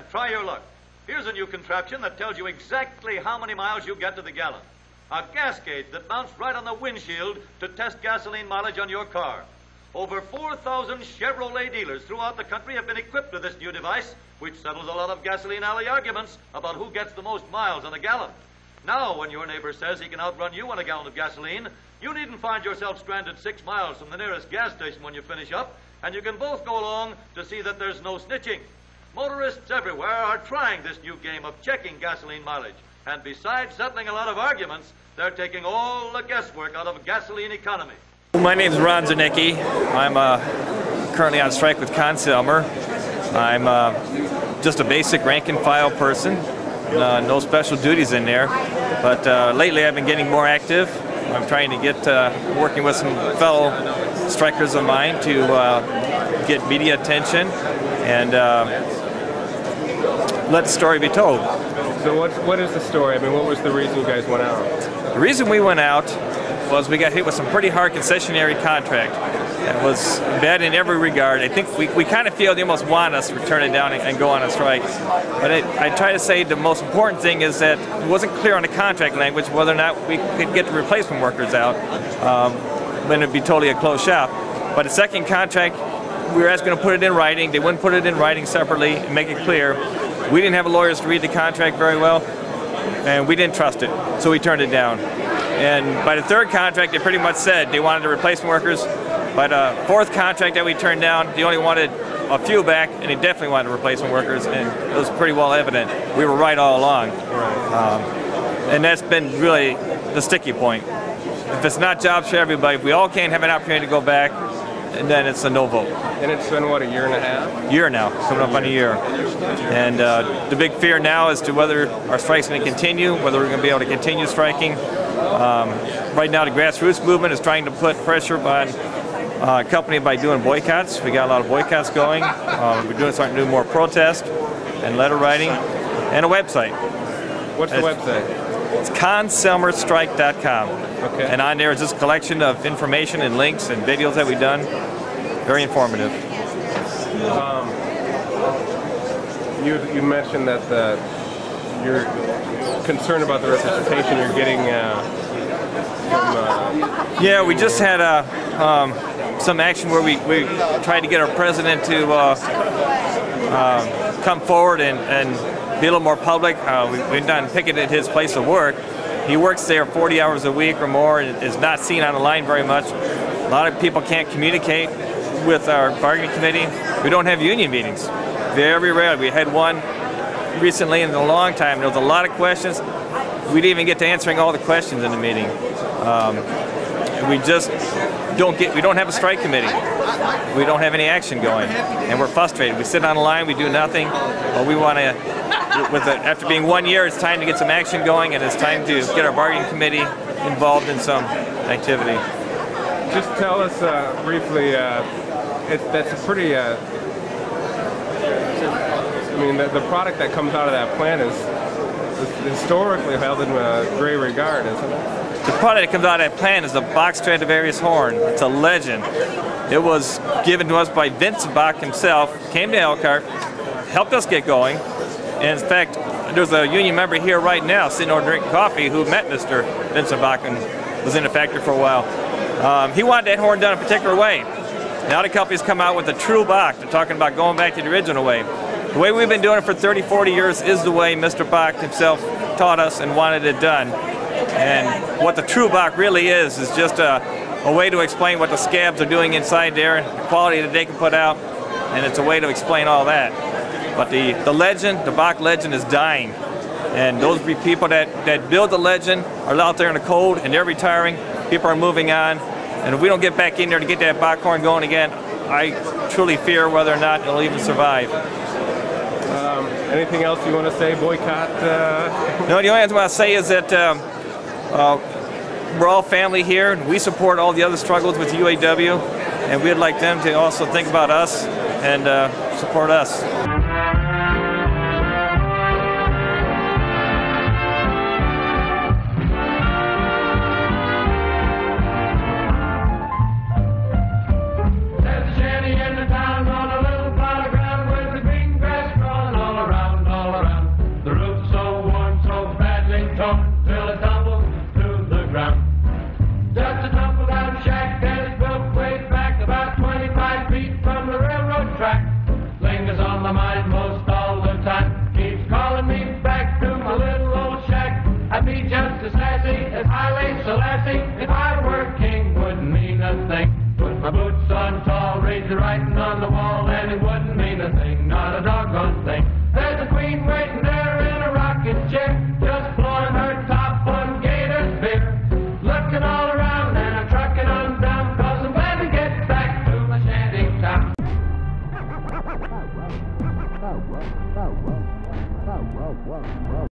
try your luck. Here's a new contraption that tells you exactly how many miles you get to the gallon. A gas gauge that mounts right on the windshield to test gasoline mileage on your car. Over 4,000 Chevrolet dealers throughout the country have been equipped with this new device, which settles a lot of gasoline alley arguments about who gets the most miles on a gallon. Now, when your neighbor says he can outrun you on a gallon of gasoline, you needn't find yourself stranded 6 miles from the nearest gas station when you finish up, and you can both go along to see that there's no snitching. Motorists everywhere are trying this new game of checking gasoline mileage. And besides settling a lot of arguments, they're taking all the guesswork out of gasoline economy. My name is Zeneke. I'm currently on strike with Conn-Selmer. I'm just a basic rank and file person. No special duties in there. But lately I've been getting more active. I'm trying to get working with some fellow strikers of mine to get media attention and let the story be told. So what is the story? I mean, what was the reason you guys went out? The reason we went out was we got hit with some pretty hard concessionary contract. It was bad in every regard. I think we kind of feel they almost want us to turn it down and go on a strike. But I try to say the most important thing is that it wasn't clear on the contract language whether or not we could get the replacement workers out when it'd be totally a closed shop. But the second contract, we were asking to put it in writing. They wouldn't put it in writing separately and make it clear. We didn't have lawyers to read the contract very well, and we didn't trust it, so we turned it down. And by the third contract, they pretty much said they wanted the replacement workers. By the fourth contract that we turned down, they only wanted a few back, and they definitely wanted replacement workers, and it was pretty well evident. We were right all along. And that's been really the sticky point. If it's not jobs for everybody, if we all can't have an opportunity to go back, and then it's a no vote. And it's been, what, a year and a half? Year now, coming up on a year. And the big fear now is to whether our strike's going to continue, whether we're going to be able to continue striking. Right now the grassroots movement is trying to put pressure on a company by doing boycotts. We got a lot of boycotts going. We're starting to do more protest and letter writing and a website. What's the website? It's Conn-Selmerstrike.com. Okay. And on there is this collection of information and links and videos that we've done. Very informative. You mentioned that you're concerned about the representation you're getting from... Yeah, we just had some action where we tried to get our president to come forward and be a little more public. We've done picketed his place of work. He works there 40 hours a week or more and is not seen on the line very much. A lot of people can't communicate with our bargaining committee. We don't have union meetings. Very rarely. We had one recently in a long time. There was a lot of questions. We didn't even get to answering all the questions in the meeting. We just we don't have a strike committee. We don't have any action going, and we're frustrated. We sit on the line, we do nothing, but we want to, after being 1 year, it's time to get some action going, and it's time to get our bargaining committee involved in some activity. Just tell us briefly, that's a pretty, I mean, the product that comes out of that plant is historically held in great regard, isn't it? The product that comes out of that plant is a box Stradivarius horn. It's a legend. It was given to us by Vince Bach himself, came to Elkhart, helped us get going. And in fact, there's a union member here right now sitting over drinking coffee who met Mr. Vincent Bach and was in the factory for a while. He wanted that horn done a particular way. Now the company's come out with a true Bach. They're talking about going back to the original way. The way we've been doing it for 30, 40 years is the way Mr. Bach himself taught us and wanted it done. And what the true Bach really is just a way to explain what the scabs are doing inside there, the quality that they can put out, and it's a way to explain all that. But the legend, the Bach legend, is dying. And those people that build the legend are out there in the cold, and they're retiring. People are moving on. And if we don't get back in there to get that Bach horn going again, I truly fear whether or not it'll even survive. Anything else you want to say? Boycott? No, the only thing I want to say is that we're all family here, and we support all the other struggles with UAW, and we'd like them to also think about us and support us.